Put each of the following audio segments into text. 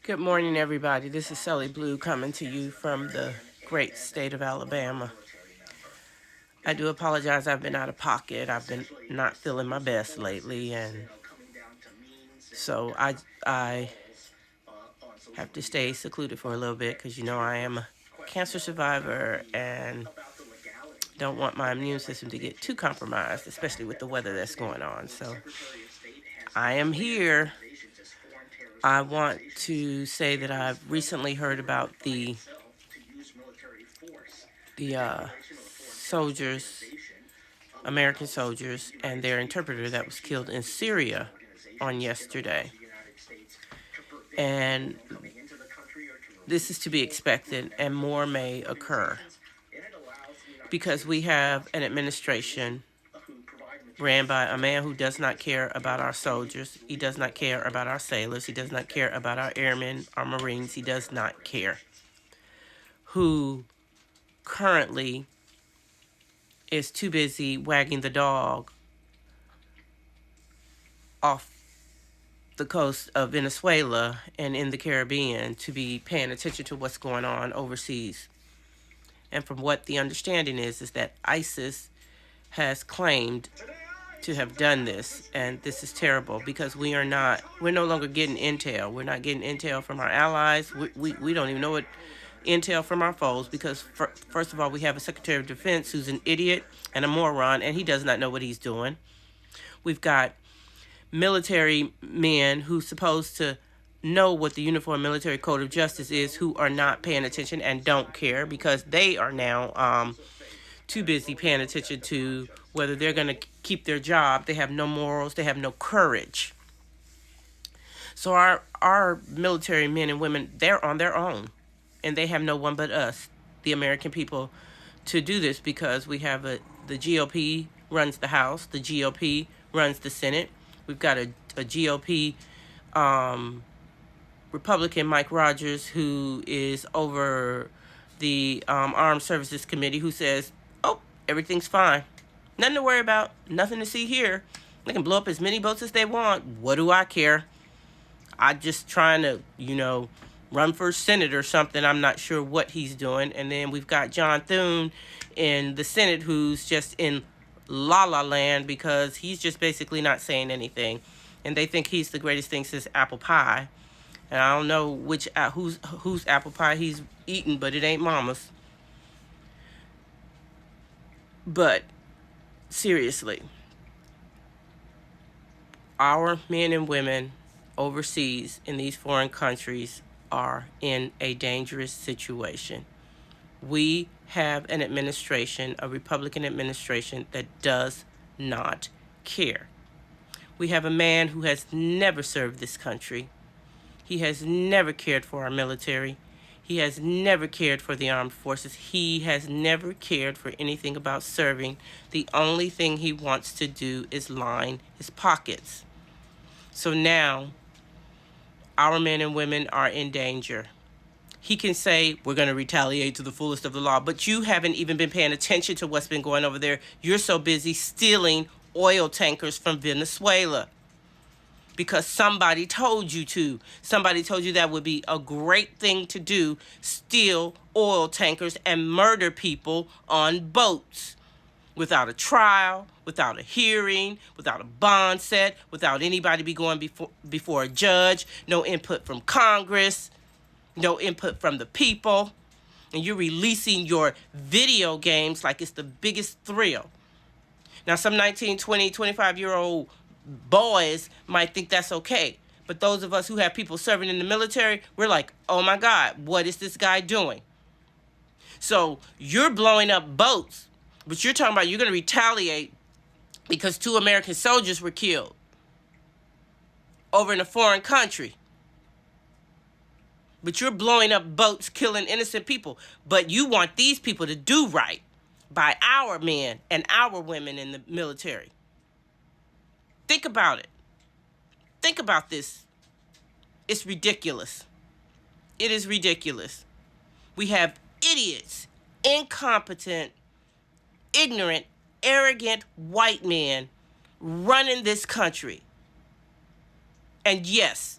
Good morning, everybody. This is Sully Blue coming to you from the great state of Alabama. I do apologize. I've been out of pocket. I've been not feeling my best lately, and so I have to stay secluded for a little bit because I am a cancer survivor and don't want my immune system to get too compromised, especially with the weather that's going on. So I am here. I want to say that I've recently heard about the soldiers, American soldiers, and their interpreter that was killed in Syria on yesterday. And this is to be expected, and more may occur because we have an administration ran by a man who does not care about our soldiers. He does not care about our sailors. He does not care about our airmen, our Marines. He does not care. Who currently is too busy wagging the dog off the coast of Venezuela and in the Caribbean to be paying attention to what's going on overseas. And from what the understanding is that ISIS has claimed to have done this, and this is terrible because we're no longer getting intel. We're not getting intel from our allies. We don't even know what intel from our foes because first of all, we have a Secretary of Defense who's an idiot and a moron, and he does not know what he's doing. We've got military men who's supposed to know what the Uniform Military Code of Justice is who are not paying attention and don't care because they are now too busy paying attention to whether they're going to keep their job. They have no morals. They have no courage. So our military men and women, they're on their own, and they have no one but us, the American people, to do this because we have the GOP runs the House, the GOP runs the Senate. We've got a GOP Republican, Mike Rogers, who is over the Armed Services Committee, who says, oh, everything's fine. Nothing to worry about. Nothing to see here. They can blow up as many boats as they want. What do I care? I'm just trying to, run for Senate or something. I'm not sure what he's doing. And then we've got John Thune in the Senate who's just in la-la land because he's just basically not saying anything. And they think he's the greatest thing since apple pie. And I don't know whose apple pie he's eating, but it ain't mama's. But seriously, our men and women overseas in these foreign countries are in a dangerous situation. We have an administration, a Republican administration, that does not care. We have a man who has never served this country. He has never cared for our military. He has never cared for the armed forces. He has never cared for anything about serving. The only thing he wants to do is line his pockets. So now, our men and women are in danger. He can say, we're going to retaliate to the fullest of the law, but you haven't even been paying attention to what's been going over there. You're so busy stealing oil tankers from Venezuela because somebody told you to. Somebody told you that would be a great thing to do, steal oil tankers and murder people on boats without a trial, without a hearing, without a bond set, without anybody be going before a judge, no input from Congress, no input from the people, and you're releasing your video games like it's the biggest thrill. Now, some 19, 20, 25-year-old boys might think that's okay, but those of us who have people serving in the military, we're like, oh my God, what is this guy doing? So you're blowing up boats, but you're talking about you're going to retaliate because 2 American soldiers were killed over in a foreign country. But you're blowing up boats, killing innocent people. But you want these people to do right by our men and our women in the military. Think about it. Think about this. It's ridiculous. It is ridiculous. We have idiots, incompetent, ignorant, arrogant white men running this country. And yes,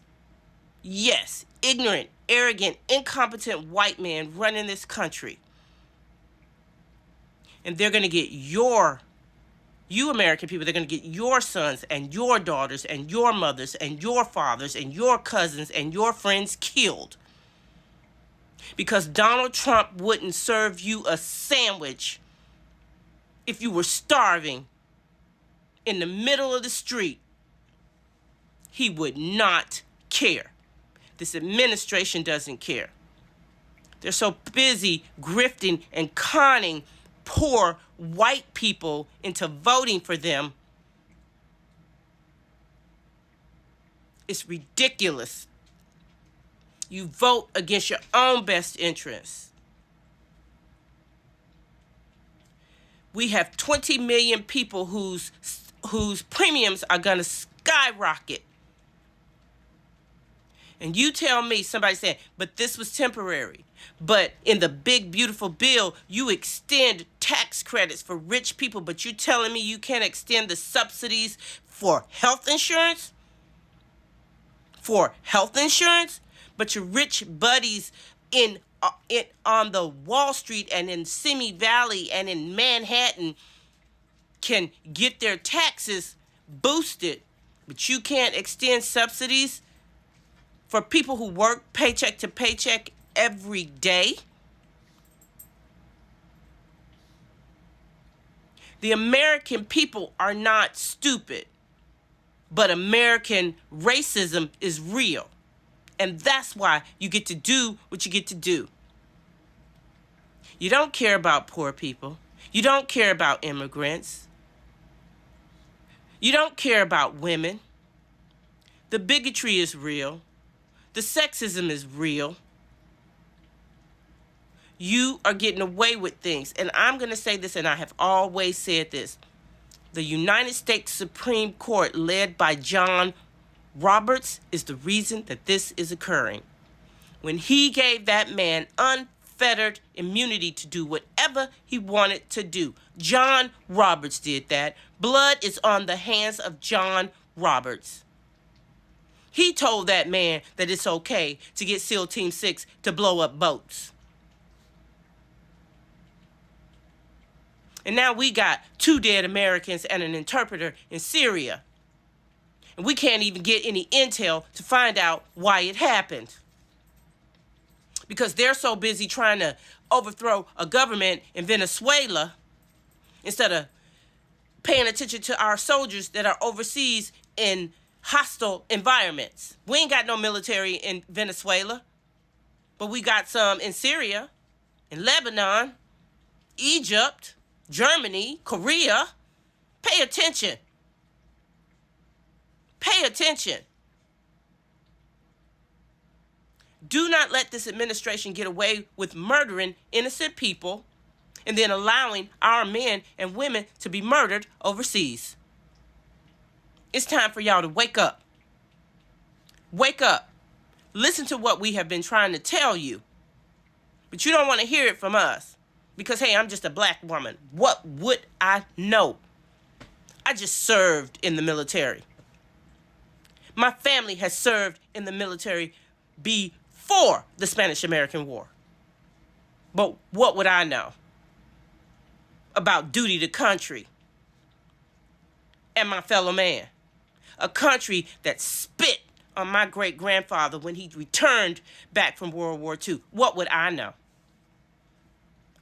Yes, ignorant, arrogant, incompetent white men running this country. And they're going to get you American people, they're going to get your sons and your daughters and your mothers and your fathers and your cousins and your friends killed. Because Donald Trump wouldn't serve you a sandwich if you were starving in the middle of the street. He would not care. This administration doesn't care. They're so busy grifting and conning poor white people into voting for them. It's ridiculous. You vote against your own best interests. We have 20 million people whose premiums are going to skyrocket. And you tell me, somebody said, but this was temporary. But in the big, beautiful bill, you extend tax credits for rich people, but you telling me you can't extend the subsidies for health insurance? For health insurance? But your rich buddies on the Wall Street and in Simi Valley and in Manhattan can get their taxes boosted, but you can't extend subsidies for people who work paycheck to paycheck every day. The American people are not stupid, but American racism is real. And that's why you get to do what you get to do. You don't care about poor people. You don't care about immigrants. You don't care about women. The bigotry is real. The sexism is real. You are getting away with things. And I'm going to say this, and I have always said this. The United States Supreme Court, led by John Roberts, is the reason that this is occurring. When he gave that man unfettered immunity to do whatever he wanted to do. John Roberts did that. Blood is on the hands of John Roberts. He told that man that it's okay to get SEAL Team 6 to blow up boats. And now we got 2 dead Americans and an interpreter in Syria. And we can't even get any intel to find out why it happened. Because they're so busy trying to overthrow a government in Venezuela instead of paying attention to our soldiers that are overseas in hostile environments. We ain't got no military in Venezuela, but we got some in Syria, in Lebanon, Egypt, Germany, Korea. Pay attention. Pay attention. Do not let this administration get away with murdering innocent people and then allowing our men and women to be murdered overseas. It's time for y'all to wake up. Wake up. Listen to what we have been trying to tell you. But you don't want to hear it from us. Because, hey, I'm just a black woman. What would I know? I just served in the military. My family has served in the military before the Spanish-American War. But what would I know about duty to country and my fellow man? A country that spit on my great-grandfather when he returned back from World War II. What would I know?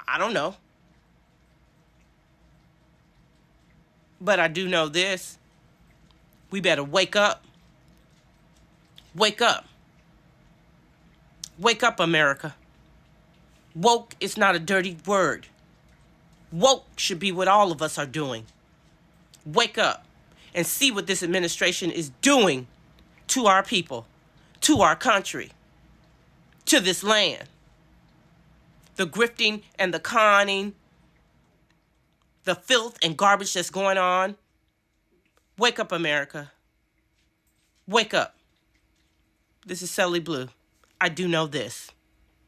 I don't know. But I do know this. We better wake up. Wake up. Wake up, America. Woke is not a dirty word. Woke should be what all of us are doing. Wake up and see what this administration is doing to our people, to our country, to this land. The grifting and the conning, the filth and garbage that's going on. Wake up, America. Wake up. This is Sally Blue. I do know this.